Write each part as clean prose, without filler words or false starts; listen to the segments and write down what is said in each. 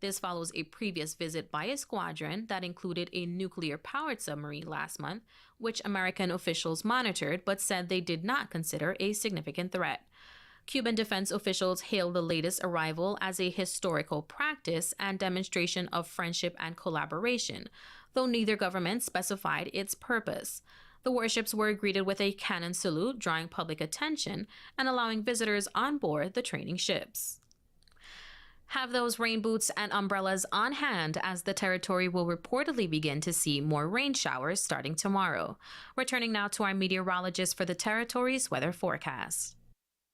This follows a previous visit by a squadron that included a nuclear-powered submarine last month, which American officials monitored but said they did not consider a significant threat. Cuban defense officials hailed the latest arrival as a historical practice and demonstration of friendship and collaboration, though neither government specified its purpose. The warships were greeted with a cannon salute, drawing public attention and allowing visitors on board the training ships. Have those rain boots and umbrellas on hand, as the territory will reportedly begin to see more rain showers starting tomorrow. Returning now to our meteorologist for the territory's weather forecast.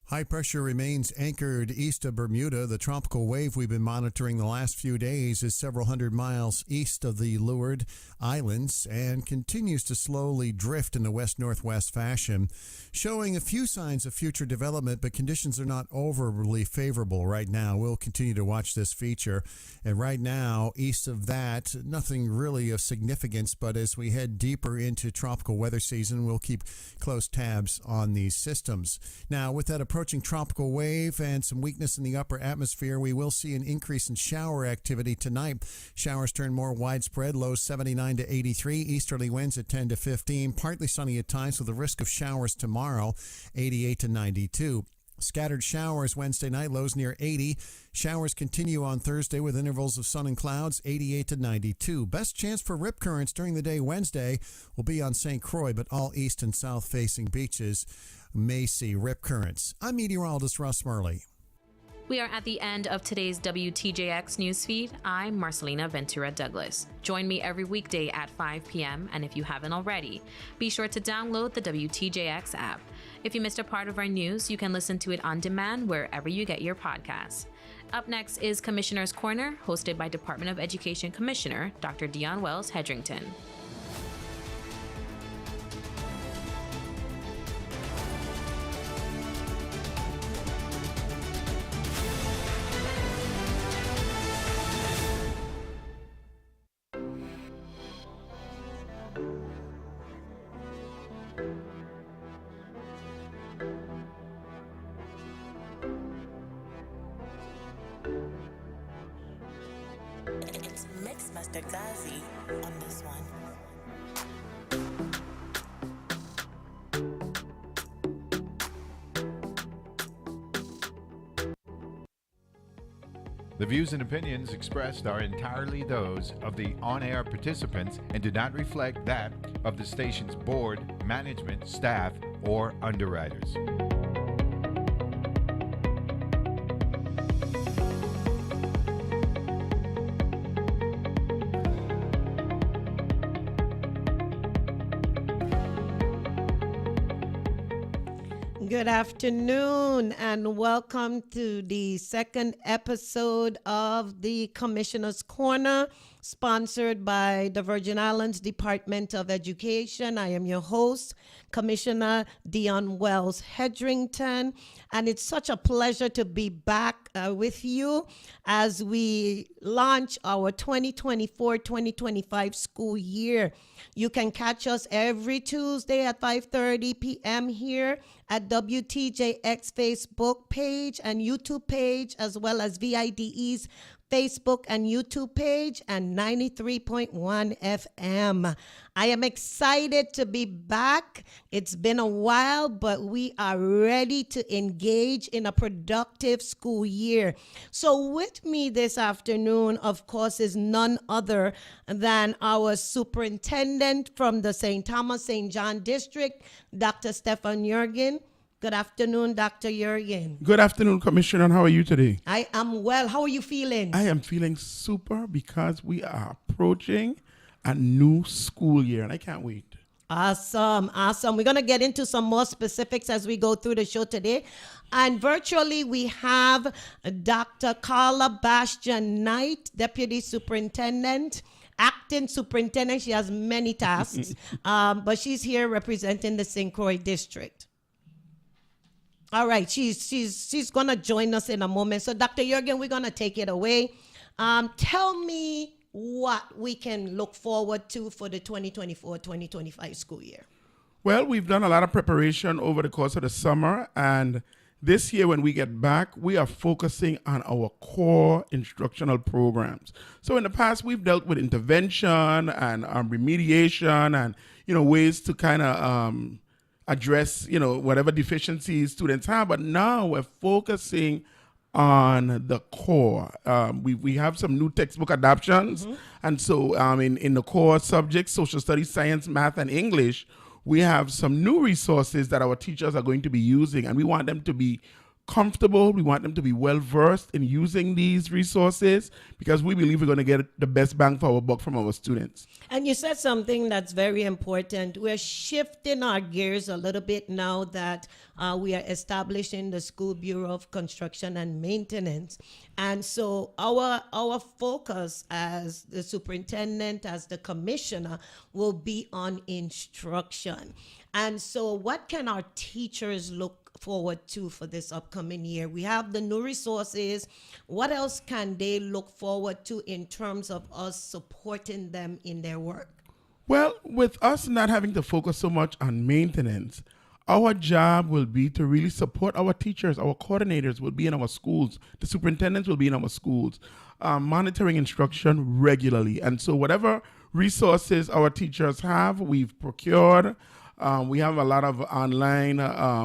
High pressure remains anchored east of Bermuda. The tropical wave we've been monitoring the last few days is several hundred miles east of the Leeward Islands and continues to slowly drift in a west-northwest fashion, showing a few signs of future development, but conditions are not overly favorable right now. We'll continue to watch this feature. And right now, east of that, nothing really of significance, but as we head deeper into tropical weather season, we'll keep close tabs on these systems. Now, with that approaching tropical wave and some weakness in the upper atmosphere, we will see an increase in shower activity tonight. Showers turn more widespread, lows 79 to 83, easterly winds at 10 to 15, partly sunny at times with a risk of showers tomorrow, 88 to 92. Scattered showers Wednesday night, lows near 80. Showers continue on Thursday with intervals of sun and clouds, 88 to 92. Best chance for rip currents during the day Wednesday will be on St. Croix, but all east and south facing beaches may see rip currents. I'm meteorologist Russ Murley. We are at the end of today's WTJX newsfeed. I'm Marcelina Ventura Douglas. Join me every weekday at 5 p.m. And if you haven't already, be sure to download the WTJX app. If you missed a part of our news, you can listen to it on demand wherever you get your podcasts. Up next is Commissioner's Corner, hosted by Department of Education Commissioner Dr. Dionne Wells-Hedrington. It's Mixmaster Gazi on this one. The views and opinions expressed are entirely those of the on-air participants and do not reflect that of the station's board, management, staff, or underwriters. Good afternoon and welcome to the second episode of the Commissioner's Corner, sponsored by the Virgin Islands Department of Education. I am your host, Commissioner Dionne Wells-Hedrington, and it's such a pleasure to be back with you as we launch our 2024-2025 school year. You can catch us every Tuesday at 5:30 p.m. here at WTJX Facebook page and YouTube page, as well as VIDE's Facebook and YouTube page, and 93.1 FM. I am excited to be back. It's been a while, but we are ready to engage in a productive school year. So with me this afternoon, of course, is none other than our superintendent from the St. Thomas St. John District, Dr. Stefan Jürgen. Good afternoon, Dr. Jürgen. Good afternoon, Commissioner. How are you today? I am well. How are you feeling? I am feeling super because we are approaching a new school year, and I can't wait. Awesome. We're going to get into some more specifics as we go through the show today. And virtually, we have Dr. Carla Bastian-Knight, Deputy Superintendent, Acting Superintendent. She has many tasks, but she's here representing the St. Croix District. All right, she's going to join us in a moment. So, Dr. Jürgen, we're going to take it away. Tell me what we can look forward to for the 2024-2025 school year. Well, we've done a lot of preparation over the course of the summer, and This year, when we get back, we are focusing on our core instructional programs. So in the past, we've dealt with intervention and remediation and, ways to kind of address, whatever deficiencies students have. But now we're focusing on the core. We have some new textbook adoptions. And so in the core subjects, social studies, science, math, and English, we have some new resources that our teachers are going to be using, and we want them to be comfortable. We want them to be well-versed in using these resources because we believe we're going to get the best bang for our buck from our students. And you said something that's very important. We're shifting our gears a little bit now that we are establishing the School Bureau of Construction and Maintenance. And so our focus as the superintendent, as the commissioner, will be on instruction. And so what can our teachers look forward to for this upcoming year? We have the new resources. What else can they look forward to in terms of us supporting them in their work? Well, with us not having to focus so much on maintenance, our job will be to really support our teachers. Our coordinators will be in our schools. The superintendents will be in our schools, monitoring instruction regularly. And so whatever resources our teachers have, we've procured. We have a lot of online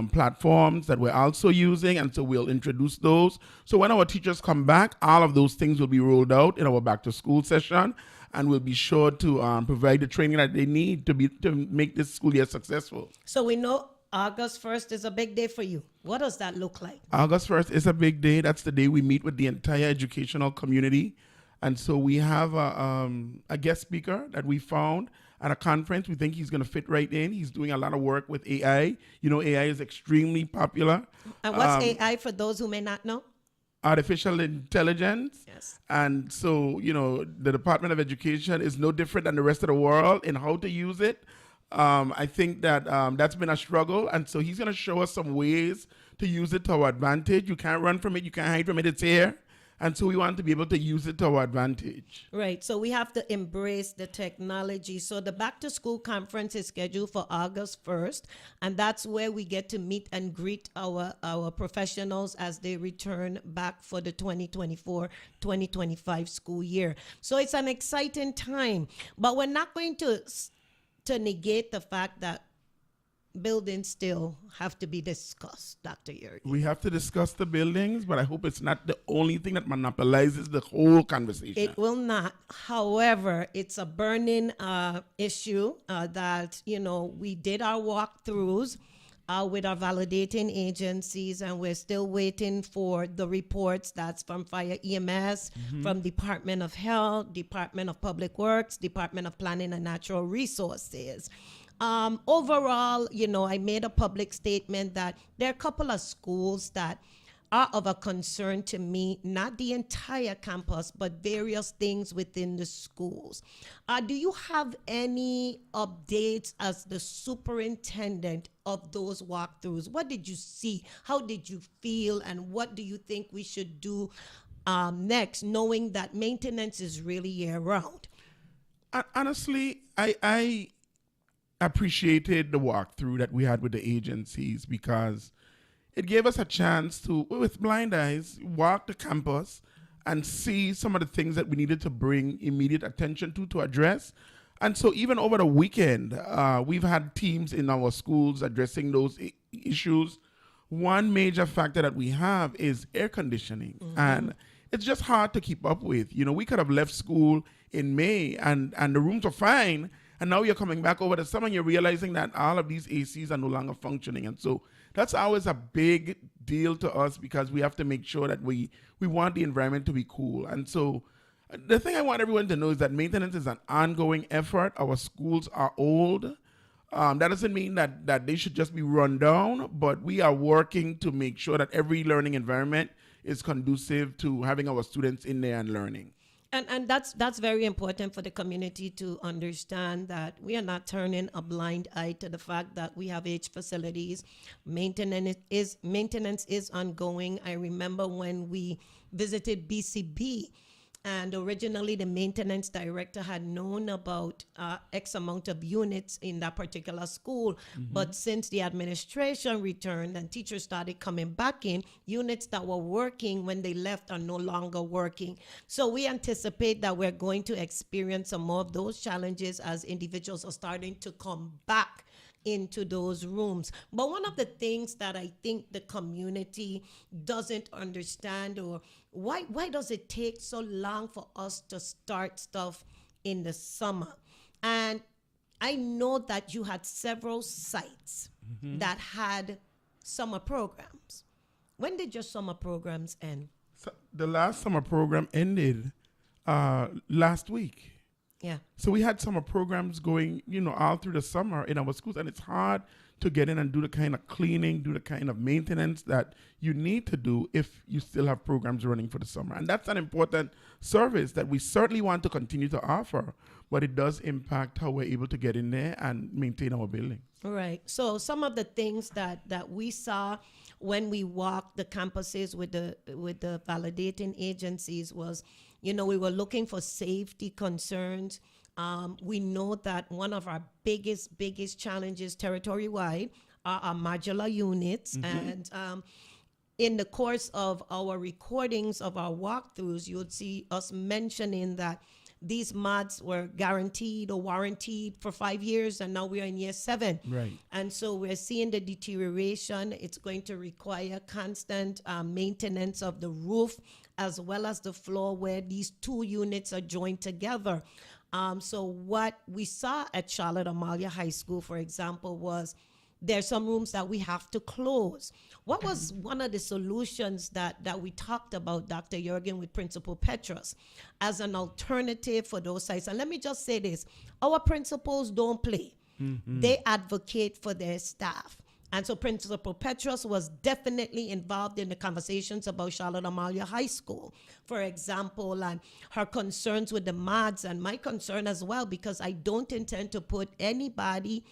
platforms that we're also using, and so we'll introduce those. So when our teachers come back, all of those things will be rolled out in our back-to-school session, and we'll be sure to provide the training that they need to make this school year successful. So we know August 1st is a big day for you. What does that look like? August 1st is a big day. That's the day we meet with the entire educational community. And so we have a guest speaker that we found at a conference. We think he's going to fit right in. He's doing a lot of work with AI. AI is extremely popular. And what's AI for those who may not know? Artificial intelligence. Yes. And so, the Department of Education is no different than the rest of the world in how to use it. I think that that's been a struggle. And so he's going to show us some ways to use it to our advantage. You can't run from it. You can't hide from it. It's here. And so we want to be able to use it to our advantage. Right. So we have to embrace the technology. So the Back to School Conference is scheduled for August 1st. And that's where we get to meet and greet our professionals as they return back for the 2024-2025 school year. So it's an exciting time. But we're not going to negate the fact that buildings still have to be discussed, Dr. Jürgen. We have to discuss the buildings, but I hope it's not the only thing that monopolizes the whole conversation. It will not. However, it's a burning issue that, we did our walkthroughs with our validating agencies, and we're still waiting for the reports. That's from Fire EMS, from Department of Health, Department of Public Works, Department of Planning and Natural Resources. Overall, I made a public statement that there are a couple of schools that are of a concern to me, not the entire campus, but various things within the schools. Do you have any updates as the superintendent of those walkthroughs? What did you see? How did you feel? And what do you think we should do next, knowing that maintenance is really year-round? Honestly, I appreciated the walkthrough that we had with the agencies because it gave us a chance to, with blind eyes, walk the campus and see some of the things that we needed to bring immediate attention to address. And so even over the weekend, we've had teams in our schools addressing those issues. One major factor that we have is air conditioning. And it's just hard to keep up with. We could have left school in May and the rooms are fine. And now you're coming back over the summer and you're realizing that all of these ACs are no longer functioning. And so that's always a big deal to us because we have to make sure that we want the environment to be cool. And so the thing I want everyone to know is that maintenance is an ongoing effort. Our schools are old. That doesn't mean that they should just be run down, but we are working to make sure that every learning environment is conducive to having our students in there and learning. And that's very important for the community to understand that we are not turning a blind eye to the fact that we have aged facilities. Maintenance is ongoing. I remember when we visited BCB, And originally, the maintenance director had known about X amount of units in that particular school. But since the administration returned and teachers started coming back in, units that were working when they left are no longer working. So we anticipate that we're going to experience some more of those challenges as individuals are starting to come back into those rooms. But one of the things that I think the community doesn't understand, or why does it take so long for us to start stuff in the summer? And I know that you had several sites that had summer programs. When did your summer programs end? So the last summer program ended last week. Yeah. So we had summer programs going, all through the summer in our schools, and it's hard to get in and do the kind of cleaning, do the kind of maintenance that you need to do if you still have programs running for the summer. And that's an important service that we certainly want to continue to offer, but it does impact how we're able to get in there and maintain our building. Right. So some of the things that we saw when we walked the campuses with the validating agencies was, we were looking for safety concerns. We know that one of our biggest challenges territory-wide are our modular units. And in the course of our recordings of our walkthroughs, you would see us mentioning that these mods were guaranteed or warranted for 5 years, and now we are in year 7. Right. And so we're seeing the deterioration. It's going to require constant maintenance of the roof as well as the floor where these two units are joined together. So what we saw at Charlotte Amalia High School, for example, was there's some rooms that we have to close. What was one of the solutions that we talked about, Dr. Jürgen, with Principal Petrus, as an alternative for those sites? And let me just say this. Our principals don't play. They advocate for their staff. And so Principal Petrus was definitely involved in the conversations about Charlotte Amalia High School, for example, and her concerns with the mods, and my concern as well, because I don't intend to put anybody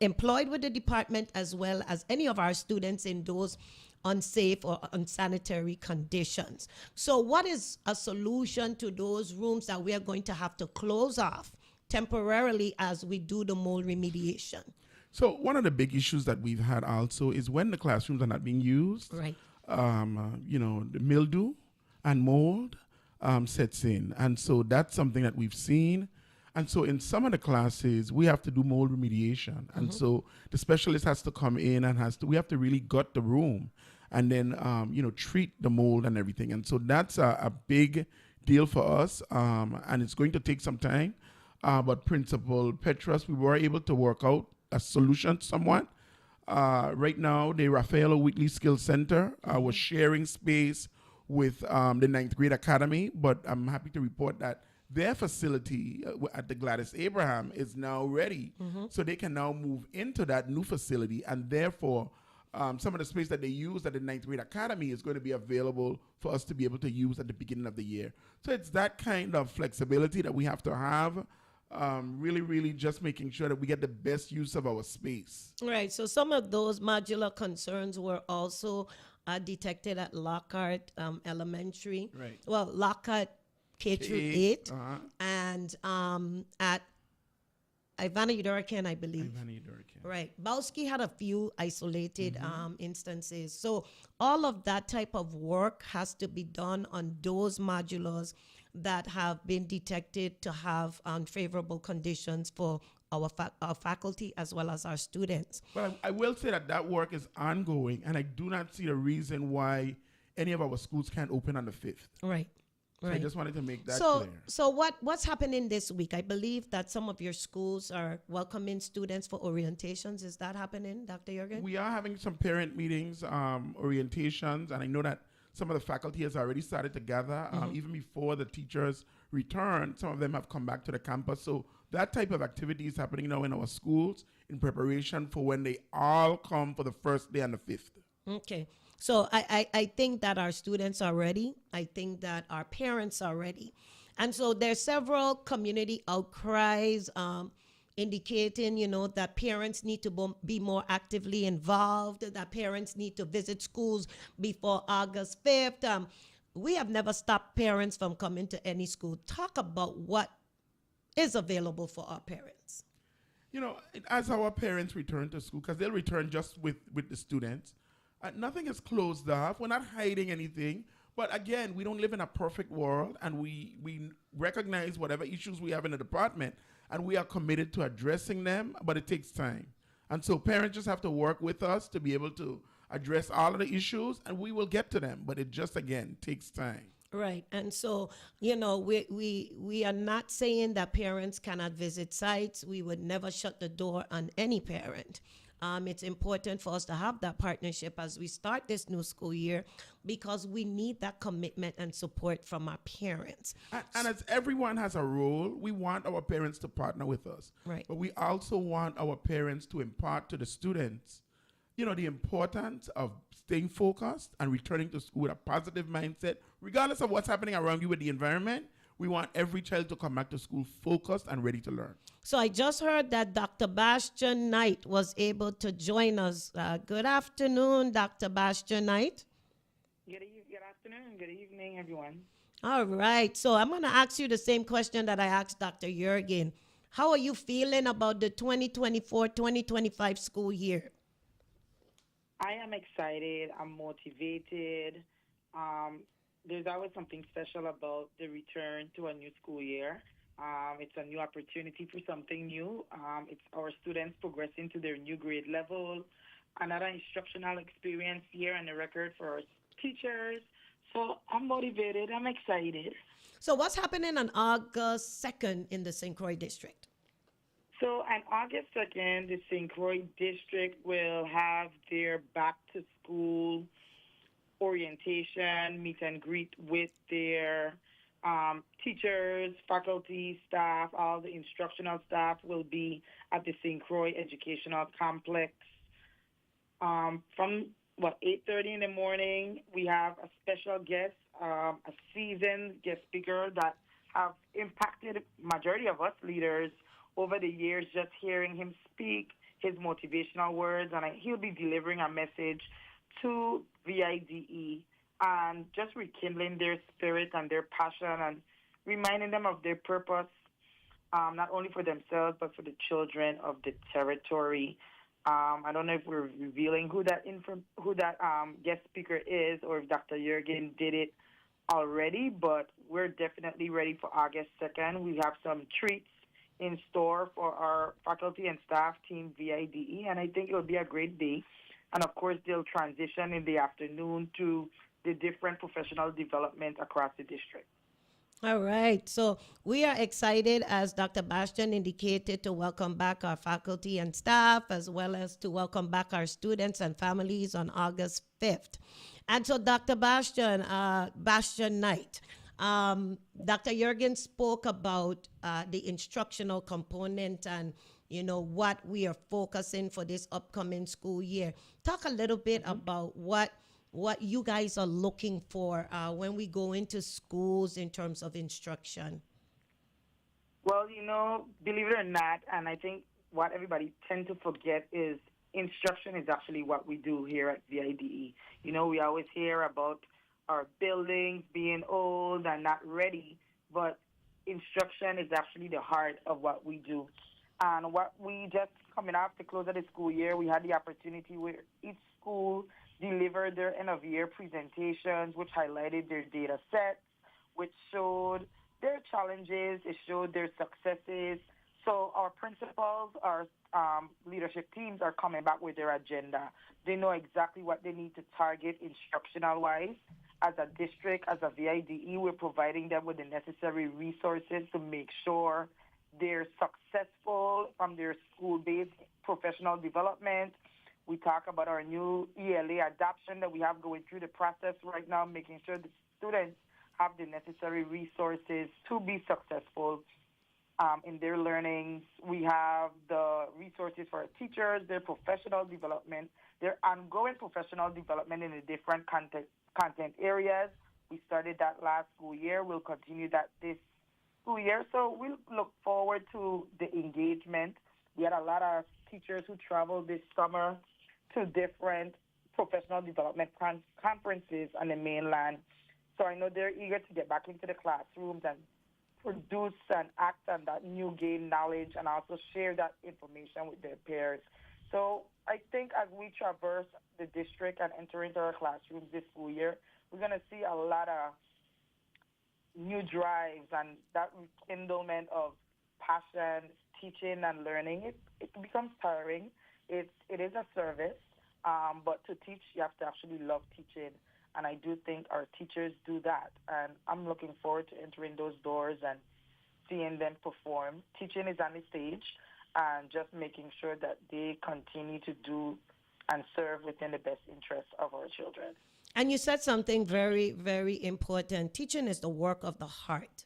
employed with the department as well as any of our students in those unsafe or unsanitary conditions. So what is a solution to those rooms that we are going to have to close off temporarily as we do the mold remediation? So one of the big issues that we've had also is when the classrooms are not being used, Right. The mildew and mold sets in. And so that's something that we've seen. And so in some of the classes, we have to do mold remediation. And so the specialist has to come in and we have to really gut the room and then, treat the mold and everything. And so that's a big deal for us. And it's going to take some time. But Principal Petrus, we were able to work out a solution somewhat. Right now, the Rafaela Whitley Skills Center was sharing space with the 9th grade academy, but I'm happy to report that their facility at the Gladys Abraham is now ready. So they can now move into that new facility, and therefore some of the space that they use at the 9th grade academy is going to be available for us to be able to use at the beginning of the year. So it's that kind of flexibility that we have to have. Really just making sure that we get the best use of our space. Right. So some of those modular concerns were also detected at Lockhart Elementary. Right. Well, Lockhart K through 8, and at Ivana Udorican, I believe. Right. Bowski had a few isolated instances. So all of that type of work has to be done on those modulars that have been detected to have unfavorable conditions for our faculty as well as our students. But I will say that work is ongoing, and I do not see a reason why any of our schools can't open on the 5th. Right. So Right. I just wanted to make that clear. So what's happening this week? I believe that some of your schools are welcoming students for orientations. Is that happening, Dr. Jürgen? We are having some parent meetings, orientations, and I know that some of the faculty has already started to gather. Even before the teachers return, some of them have come back to the campus. So that type of activity is happening now in our schools in preparation for when they all come for the first day on the 5th. Okay. So I think that our students are ready. I think that our parents are ready. And so there's several community outcries indicating, that parents need to be more actively involved, that parents need to visit schools before August 5th. we have never stopped parents from coming to any school. Talk about what is available for our parents. You know, as our parents return to school, because they'll return just with the students, nothing is closed off. We're not hiding anything. But again, we don't live in a perfect world, and we recognize whatever issues we have in the department, and we are committed to addressing them, but it takes time. And so parents just have to work with us to be able to address all of the issues, and we will get to them. But it just, again, takes time. Right. And so, we are not saying that parents cannot visit sites. We would never shut the door on any parent. It's important for us to have that partnership as we start this new school year, because we need that commitment and support from our parents. And as everyone has a role, we want our parents to partner with us. Right. But we also want our parents to impart to the students, the importance of staying focused and returning to school with a positive mindset, regardless of what's happening around you with the environment. We want every child to come back to school focused and ready to learn. So I just heard that Dr. Bastian-Knight was able to join us. Good afternoon, Dr. Bastian-Knight. Good afternoon, good evening, everyone. All right. So I'm going to ask you the same question that I asked Dr. Jürgen. How are you feeling about the 2024-2025 school year? I am excited. I'm motivated. There's always something special about the return to a new school year. It's a new opportunity for something new. It's our students progressing to their new grade level, another instructional experience here and a record for our teachers. So I'm motivated. I'm excited. So what's happening on August 2nd in the St. Croix district? So on August 2nd, the St. Croix district will have their back-to-school orientation, meet and greet with their teachers, faculty, staff. All the instructional staff will be at the St. Croix Educational Complex. From 8:30 in the morning, we have a special guest, a seasoned guest speaker that have impacted majority of us leaders over the years, just hearing him speak, his motivational words, and he'll be delivering a message to VIDE and just rekindling their spirit and their passion and reminding them of their purpose, not only for themselves, but for the children of the territory. I don't know if we're revealing who that guest speaker is, or if Dr. Jürgen did it already, but we're definitely ready for August 2nd. We have some treats in store for our faculty and staff team VIDE, and I think it'll be a great day. And of course, they'll transition in the afternoon to the different professional development across the district. All right. So we are excited, as Dr. Bastian indicated, to welcome back our faculty and staff, as well as to welcome back our students and families on August 5th. And so Dr. Bastian-Knight, Dr. Jürgen spoke about the instructional component and, what we are focusing for this upcoming school year. Talk a little bit about what you guys are looking for when we go into schools in terms of instruction. Well, believe it or not, and I think what everybody tend to forget is instruction is actually what we do here at VIDE. We always hear about our buildings being old and not ready, but instruction is actually the heart of what we do. And what we just coming up to close of the school year, we had the opportunity where each school delivered their end-of-year presentations, which highlighted their data sets, which showed their challenges, it showed their successes. So our principals, our leadership teams are coming back with their agenda. They know exactly what they need to target instructional-wise. As a district, as a VIDE, we're providing them with the necessary resources to make sure they're successful from their school-based professional development. We talk about our new ELA adoption that we have going through the process right now, making sure the students have the necessary resources to be successful in their learnings. We have the resources for our teachers, their professional development, their ongoing professional development in the different content areas. We started that last school year. We'll continue that this school year. So we'll look forward to the engagement. We had a lot of teachers who traveled this summer to different professional development conferences on the mainland. So I know they're eager to get back into the classrooms and produce and act on that new gained knowledge and also share that information with their peers. So I think as we traverse the district and enter into our classrooms this school year, we're going to see a lot of new drives and that rekindlement of passion, teaching and learning. It becomes tiring. It is a service, but to teach, you have to actually love teaching. And I do think our teachers do that. And I'm looking forward to entering those doors and seeing them perform. Teaching is on the stage and just making sure that they continue to do and serve within the best interests of our children. And you said something very, very important. Teaching is the work of the heart.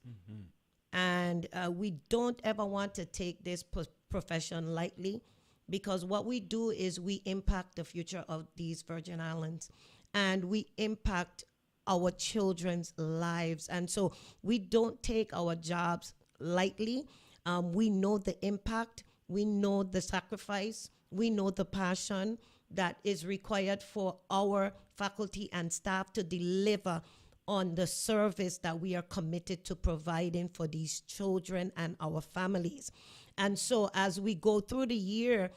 And we don't ever want to take this profession lightly, because what we do is we impact the future of these Virgin Islands. And we impact our children's lives. And so we don't take our jobs lightly. We know the impact. We know the sacrifice. We know the passion that is required for our faculty and staff to deliver on the service that we are committed to providing for these children and our families. And so as we go through the year,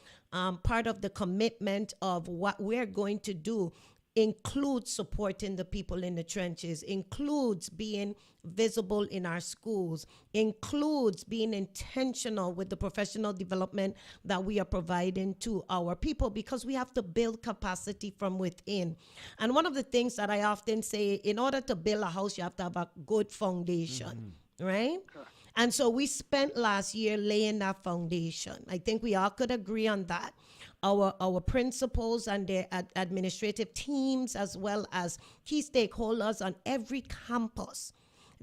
part of the commitment of what we're going to do includes supporting the people in the trenches, includes being visible in our schools, includes being intentional with the professional development that we are providing to our people, because we have to build capacity from within. And one of the things that I often say, in order to build a house, you have to have a good foundation, right? And so we spent last year laying that foundation. I think we all could agree on that. Our principals and their administrative teams, as well as key stakeholders on every campus,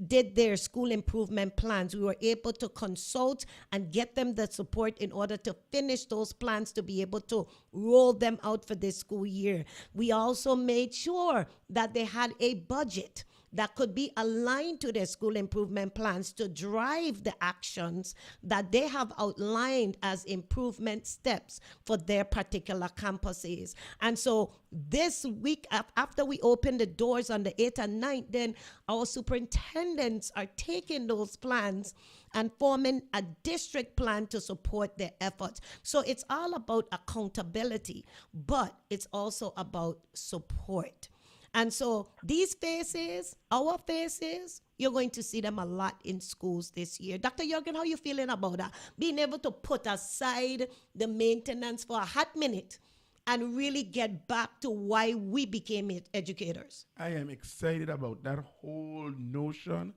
did their school improvement plans. We were able to consult and get them the support in order to finish those plans to be able to roll them out for this school year. We also made sure that they had a budget that could be aligned to their school improvement plans to drive the actions that they have outlined as improvement steps for their particular campuses. And so this week, after we open the doors on the 8th and 9th, then our superintendents are taking those plans and forming a district plan to support their efforts. So it's all about accountability, but it's also about support. And so these faces, our faces, you're going to see them a lot in schools this year. Dr. Jürgen, how are you feeling about that? Being able to put aside the maintenance for a hot minute and really get back to why we became educators. I am excited about that whole notion.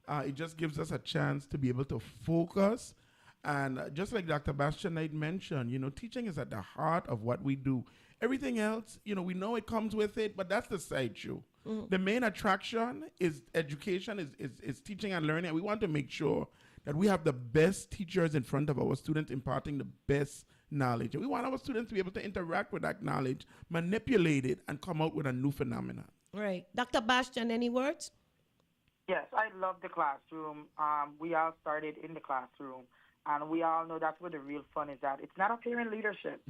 It just gives us a chance to be able to focus. And just like Dr. Bastian-Knight mentioned, teaching is at the heart of what we do. Everything else, we know it comes with it, but that's the sideshow. The main attraction is education, is teaching and learning. And we want to make sure that we have the best teachers in front of our students imparting the best knowledge. And we want our students to be able to interact with that knowledge, manipulate it, and come out with a new phenomenon. Right. Dr. Bastian, any words? Yes, I love the classroom. We all started in the classroom. And we all know that's where the real fun is at. It's not up here in leadership.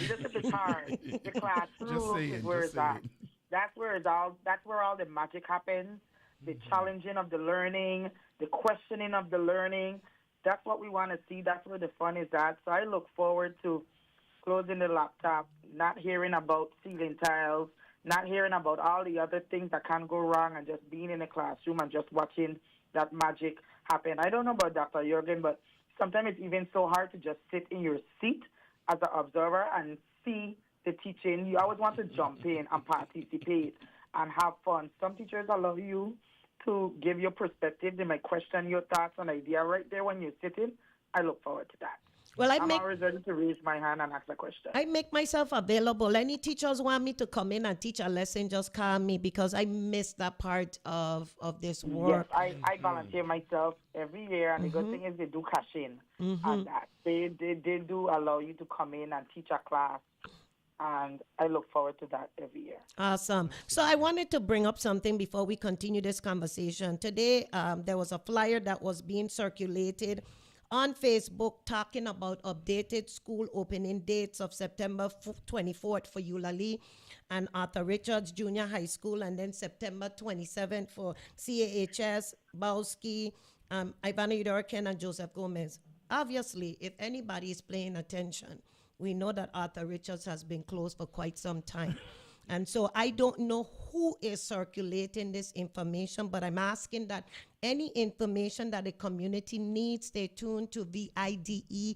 Leadership is hard. The classroom is where it's at. That's where all the magic happens. The challenging of the learning, the questioning of the learning. That's what we want to see. That's where the fun is at. So I look forward to closing the laptop, not hearing about ceiling tiles, not hearing about all the other things that can go wrong, and just being in the classroom and just watching that magic happen. I don't know about Dr. Jürgen, but sometimes it's even so hard to just sit in your seat as an observer and see the teaching. You always want to jump in and participate and have fun. Some teachers allow you to give your perspective. They might question your thoughts and idea right there when you're sitting. I look forward to that. Well, I'm always ready to raise my hand and ask a question. I make myself available. Any teachers want me to come in and teach a lesson, just call me, because I miss that part of this work. Yes, I volunteer myself every year, and the good thing is they do cash in on that. They do allow you to come in and teach a class, and I look forward to that every year. Awesome. So I wanted to bring up something before we continue this conversation. Today, there was a flyer that was being circulated on Facebook talking about updated school opening dates of September 24th for Eulalie and Arthur Richards Junior High School, and then September 27th for CAHS, Bowski, Ivana Udorkin, and Joseph Gomez. Obviously, if anybody is paying attention, we know that Arthur Richards has been closed for quite some time. And so I don't know who is circulating this information, but I'm asking that any information that the community needs, stay tuned to VIDE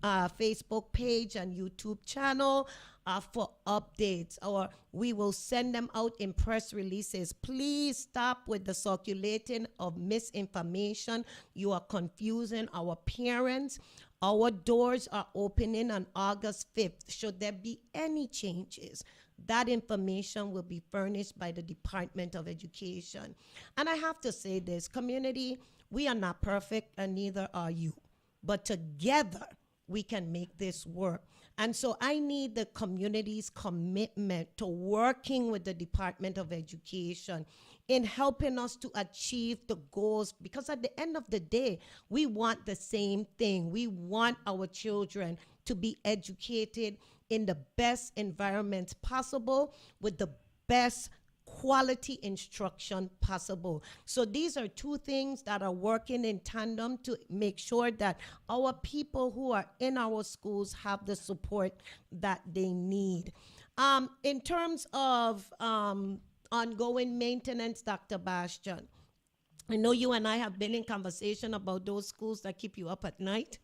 Facebook page and YouTube channel for updates, or we will send them out in press releases. Please stop with the circulating of misinformation. You are confusing our parents. Our doors are opening on August 5th. Should there be any changes, that information will be furnished by the Department of Education. And I have to say this, community, we are not perfect and neither are you. But together, we can make this work. And so I need the community's commitment to working with the Department of Education in helping us to achieve the goals, because at the end of the day, we want the same thing. We want our children to be educated in the best environment possible with the best quality instruction possible. So these are two things that are working in tandem to make sure that our people who are in our schools have the support that they need. In terms of ongoing maintenance, Dr. Bastian, I know you and I have been in conversation about those schools that keep you up at night.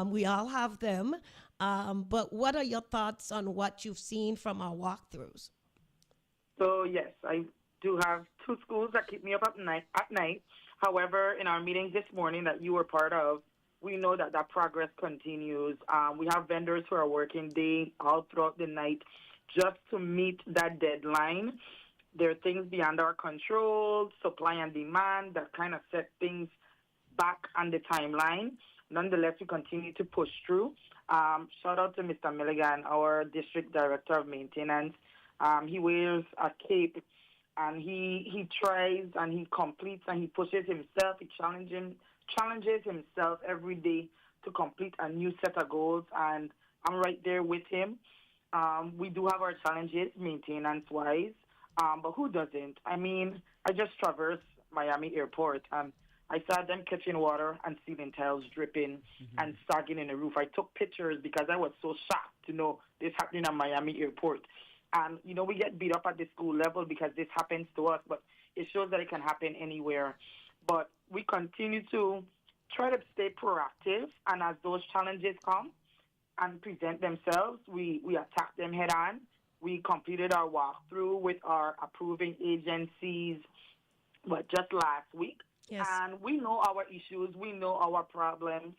We all have them. But what are your thoughts on what you've seen from our walkthroughs? So yes, I do have two schools that keep me up at night. However, in our meeting this morning that you were part of, we know that progress continues. We have vendors who are working day all throughout the night just to meet that deadline. There are things beyond our control, supply and demand, that kind of set things back on the timeline. Nonetheless, we continue to push through. Shout out to Mr. Milligan, our District Director of Maintenance. He wears a cape, and he tries and he completes and he pushes himself. He challenges himself every day to complete a new set of goals, and I'm right there with him. We do have our challenges maintenance-wise, but who doesn't? I mean, I just traversed Miami Airport, and I saw them catching water and ceiling tiles dripping and sagging in the roof. I took pictures because I was so shocked to know this happening at Miami Airport. And, you know, we get beat up at the school level because this happens to us, but it shows that it can happen anywhere. But we continue to try to stay proactive, and as those challenges come and present themselves, we attack them head on. We completed our walkthrough with our approving agencies, just last week. Yes. And we know our issues. We know our problems.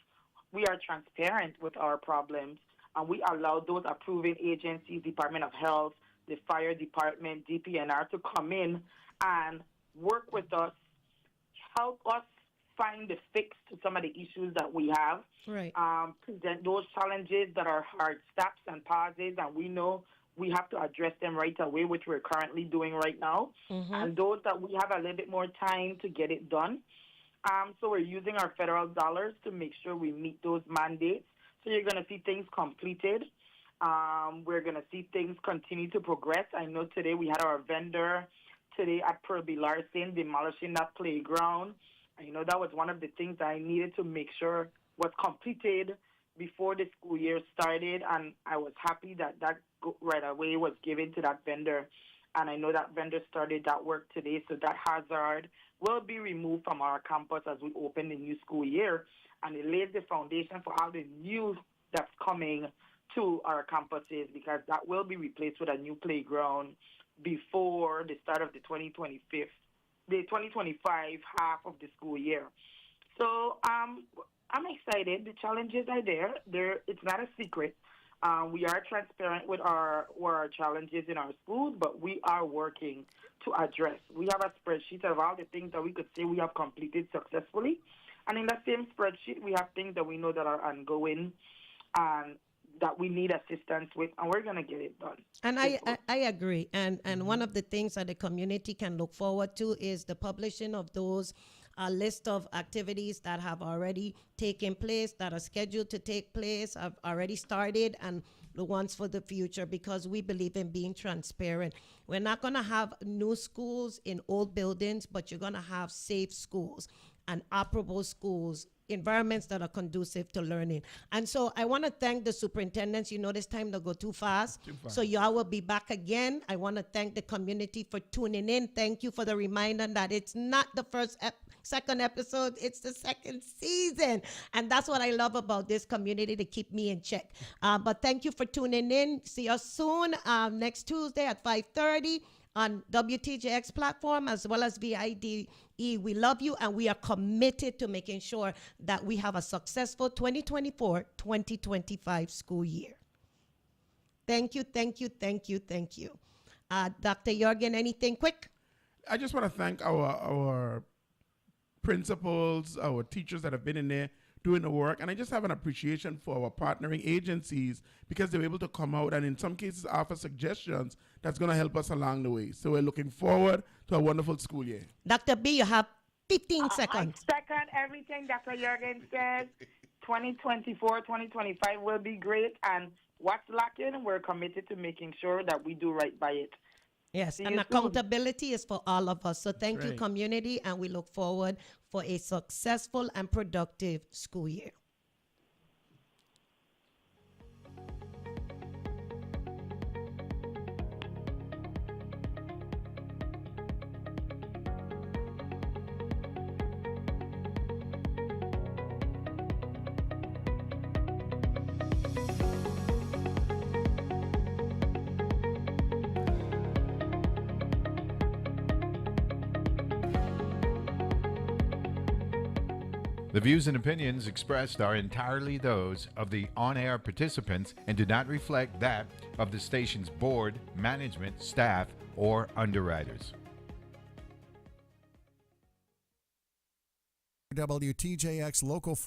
We are transparent with our problems. And we allow those approving agencies, Department of Health, the Fire Department, DPNR, to come in and work with us, help us find the fix to some of the issues that we have. Right. Present those challenges that are hard stops and pauses, and we know we have to address them right away, which we're currently doing right now. And those that we have a little bit more time to get it done. So we're using our federal dollars to make sure we meet those mandates. So you're going to see things completed. We're going to see things continue to progress. I know today we had our vendor today at Purby Larson demolishing that playground. You know, that was one of the things I needed to make sure was completed before the school year started, and I was happy that right away was given to that vendor. And I know that vendor started that work today, so that hazard will be removed from our campus as we open the new school year, and it lays the foundation for all the new that's coming to our campuses, because that will be replaced with a new playground before the start of the 2025 half of the school year. So I'm excited. The challenges are there. It's not a secret. We are transparent with our challenges in our schools, but we are working to address. We have a spreadsheet of all the things that we could say we have completed successfully. And in that same spreadsheet, we have things that we know that are ongoing and that we need assistance with, and we're going to get it done. And I agree. And one of the things that the community can look forward to is the publishing of those a list of activities that have already taken place, that are scheduled to take place, have already started, and the ones for the future, because we believe in being transparent. We're not going to have new schools in old buildings, but you're going to have safe schools and operable schools, environments that are conducive to learning. And so I want to thank the superintendents. You know, this time to go too fast. So y'all will be back again. I want to thank the community for tuning in. Thank you for the reminder that it's not the second episode, it's the second season. And that's what I love about this community, to keep me in check. But thank you for tuning in. See us soon next Tuesday at 5:30 on WTJX platform as well as VIDE. We love you, and we are committed to making sure that we have a successful 2024-2025 school year. Thank you, thank you, thank you, thank you. Dr. Jürgen, anything quick? I just want to thank our principals, our teachers that have been in there doing the work, and I just have an appreciation for our partnering agencies, because they're able to come out and in some cases offer suggestions that's going to help us along the way. So we're looking forward to a wonderful school year. Dr. B, you have 15 seconds. I second everything Dr. Jürgen says. 2024, 2025 will be great, and what's lacking, we're committed to making sure that we do right by it. Yes, See and you accountability is for all of us. So thank you, right. community, and we look forward for a successful and productive school year. The views and opinions expressed are entirely those of the on-air participants and do not reflect that of the station's board, management, staff, or underwriters. WTJX Local 4